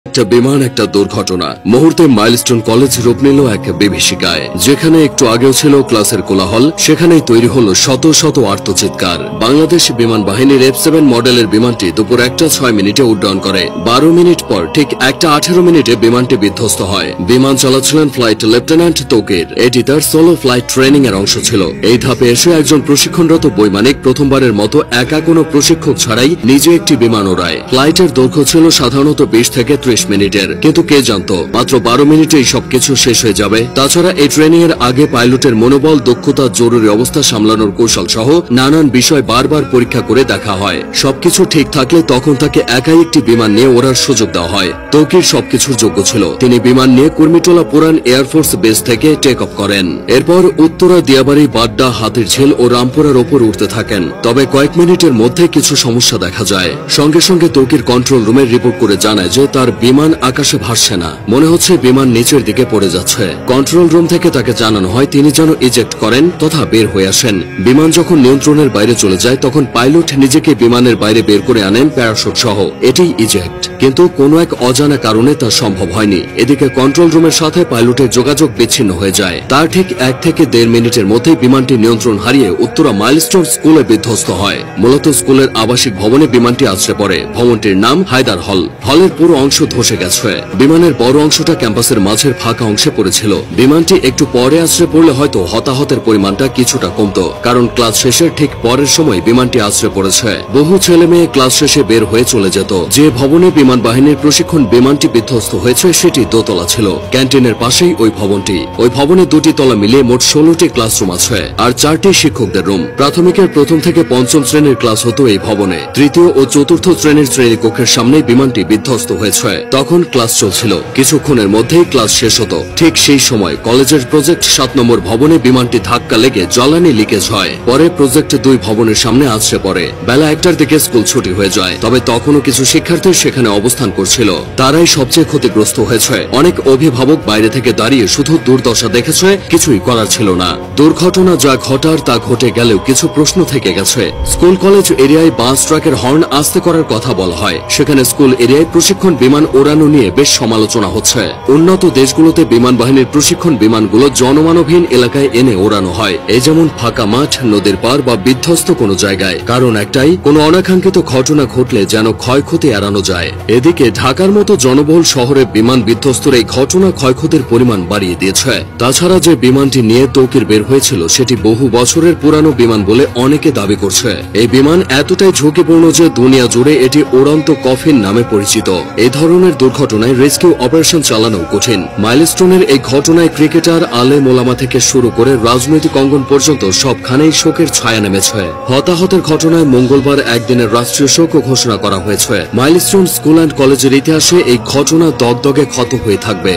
একটা বিমান একটা দুর্ঘটনা মুহূর্তে মাইলস্টোন কলেজ রূপ নিল এক বিভীষিকায়। যেখানে একটু আগেও ছিল ক্লাসের কোলাহল, সেখানেই তৈরি হলো শত শত আর্তচিৎকার। বাংলাদেশ বিমান বাহিনীর F7 মডেলের বিমানটি দুপুর 1:06 উড্ডয়ন করে। 12 মিনিট পর ঠিক 1:18 বিমানটি বিধ্বস্ত হয়। বিমান চালাচ্ছিলেন ফ্লাইট লেফটেন্যান্ট তৌকির। এটি তার সোলো ফ্লাইট ট্রেনিং এর অংশ ছিল। এই ধাপে এসে একজন প্রশিক্ষণরত বৈমানিক প্রথমবারের মতো একা কোনো প্রশিক্ষক ছাড়াই নিজে একটি বিমান ওড়ায়। ফ্লাইটের দৈর্ঘ্য ছিল সাধারণত 20 থেকে 30 মিনিটের, কিন্তু কে জানতো মাত্র 12 মিনিটেই সবকিছু শেষ হয়ে যাবে। তাছাড়া এই ট্রেনিং এর আগে পাইলটের মনোবল, দক্ষতা, জরুরি অবস্থা সামলানোর কৌশল সহ নানান বিষয় বারবার পরীক্ষা করে দেখা হয়। সবকিছু ঠিক থাকলে তখন তাকে একাই একটি বিমান নিয়ে ওড়ার সুযোগ দেওয়া হয়। তৌকির সবকিছুর যোগ্য ছিল। তিনি বিমান নিয়ে কুর্মিটোলা পুরান এয়ারফোর্স বেস থেকে টেক অফ করেন। এরপর উত্তরা, দিয়াবাড়ি, বাড্ডা, হাতিরঝিল ও রামপুরার ওপর উঠতে থাকেন। তবে কয়েক মিনিটের মধ্যে কিছু সমস্যা দেখা যায়। সঙ্গে সঙ্গে তৌকির কন্ট্রোল রুমে রিপোর্ট করে জানায় যে তার বিমান আকাশে ভাসছে না, মনে হচ্ছে বিমান নিচের দিকে পড়ে যাচ্ছে। কন্ট্রোল রুম থেকে তাকে জানানো হয় তিনি যেন ইজেক্ট করেন তথা বের হয়ে আসেন। বিমান যখন নিয়ন্ত্রণের বাইরে চলে যায় তখন পাইলট নিজেকে বিমানের বাইরে বের করে আনেন প্যারাশুট সহ। এটিই ইজেক্ট, কিন্তু কোনো এক অজানা কারণে তা সম্ভব হয়নি। এদিকে কন্ট্রোল রুমের সাথে পাইলটের যোগাযোগ বিচ্ছিন্ন হয়ে যায়। তার ঠিক 1 থেকে 1.5 মিনিটের মধ্যেই বিমানটি নিয়ন্ত্রণ হারিয়ে উত্তরা মাইলস্টোন স্কুলে বিধ্বস্ত হয়। মূলত স্কুলের আবাসিক ভবনে বিমানটি আছড়ে পড়ে। ভবনটির নাম হায়দার হল। হলের পুরো অংশ ধসে গেছে। বিমানের বড় অংশটা ক্যাম্পাসের মাঝের ফাঁকা অংশে পড়েছিল। বিমানটি একটু পরে আছড়ে পড়লে হয়তো হতাহতের পরিমাণটা কিছুটা কমতো, কারণ ক্লাস শেষের ঠিক পরের সময় বিমানটি আছড়ে পড়েছে। বহু ছেলে মেয়ে ক্লাস শেষে বের হয়ে চলে যেত। যে ভবনে বিমান বাহিনীর প্রশিক্ষণ বিমানটি বিধ্বস্ত হয়েছে সেটি দোতলা ছিল। ক্যান্টিনের পাশেই ওই ভবনটি। ওই ভবনে 2টি তলা মিলিয়ে মোট 16টি ক্লাসরুম আছে আর 4টি শিক্ষকদের রুম। প্রাথমিকের 1ম থেকে 5ম শ্রেণীর ক্লাস হতো এই ভবনে। 3য় ও 4র্থ শ্রেণীর শ্রেণীকক্ষের সামনে বিমানটি বিধ্বস্ত হয়েছে। তখন ক্লাস চলছিল। কিছুক্ষণের মধ্যেই ক্লাস শেষ হতো। ঠিক সেই সময় কলেজের প্রজেক্ট 7 নম্বর ভবনে বিমানটি ধাক্কা লেগে জ্বালানি লিকেজ হয়। পরে প্রজেক্ট 2 ভবনের সামনে আছড়ে পড়ে। বেলা 1টার দিকে স্কুল ছুটি হয়ে যায়। তবে তখনও কিছু শিক্ষার্থী সেখানে অবস্থান করছিল। তারাই সবচেয়ে ক্ষতিগ্রস্ত হয়েছে। অনেক অভিভাবক বাইরে থেকে দাঁড়িয়ে শুধু দুর্দশা দেখেছে, কিছুই করার ছিল না। দুর্ঘটনা যা ঘটার তা ঘটে গেলেও কিছু প্রশ্ন থেকে গেছে। স্কুল কলেজ এরিয়ায় বাস ট্রাকের হর্ন আস্তে করার কথা বলা হয়। সেখানে স্কুল এরিয়ায় প্রশিক্ষণ বিমান ওড়ানো নিয়ে বেশ সমালোচনা হচ্ছে। উন্নত দেশগুলোতে বিমান বাহিনীর প্রশিক্ষণ বিমানগুলো জনমানবহীন এলাকায় এনে ওড়ানো হয়, এই যেমন ফাঁকা মাঠ, নদীর পার বা বিধ্বস্ত কোনো জায়গায়। কারণ একটাই, কোনো অনাকাঙ্ক্ষিত ঘটনা ঘটলে যেন ক্ষয়ক্ষতি এড়ানো যায়। এদিকে ঢাকার মতো জনবহুল শহরে বিমান বিধ্বস্তের এই ঘটনা ক্ষয়ক্ষতির পরিমাণ বাড়িয়ে দিয়েছে। তাছাড়া যে বিমানটি নিয়ে তৌকির বের হয়েছিল সেটি বহু বছরের পুরানো বিমান বলে অনেকে দাবি করছে। এই বিমান এতটাই ঝুঁকিপূর্ণ যে দুনিয়া জুড়ে এটি উড়ন্ত কফিন নামে পরিচিত। এই ধরনের দুর্ঘটনায় রেস্কিউ অপারেশন চালানো কঠিন। মাইলস্টোনের এই ঘটনায় ক্রিকেটার, আলেম ওলামা থেকে শুরু করে রাজনৈতিক অঙ্গন পর্যন্ত সবখানেই শোকের ছায়া নেমেছে। হতাহতের ঘটনায় মঙ্গলবার একদিনের রাষ্ট্রীয় শোক ঘোষণা করা হয়েছে। মাইলস্টোন স্কুল অ্যান্ড কলেজের ইতিহাসে এই ঘটনা দগদগে ক্ষত হয়ে থাকবে।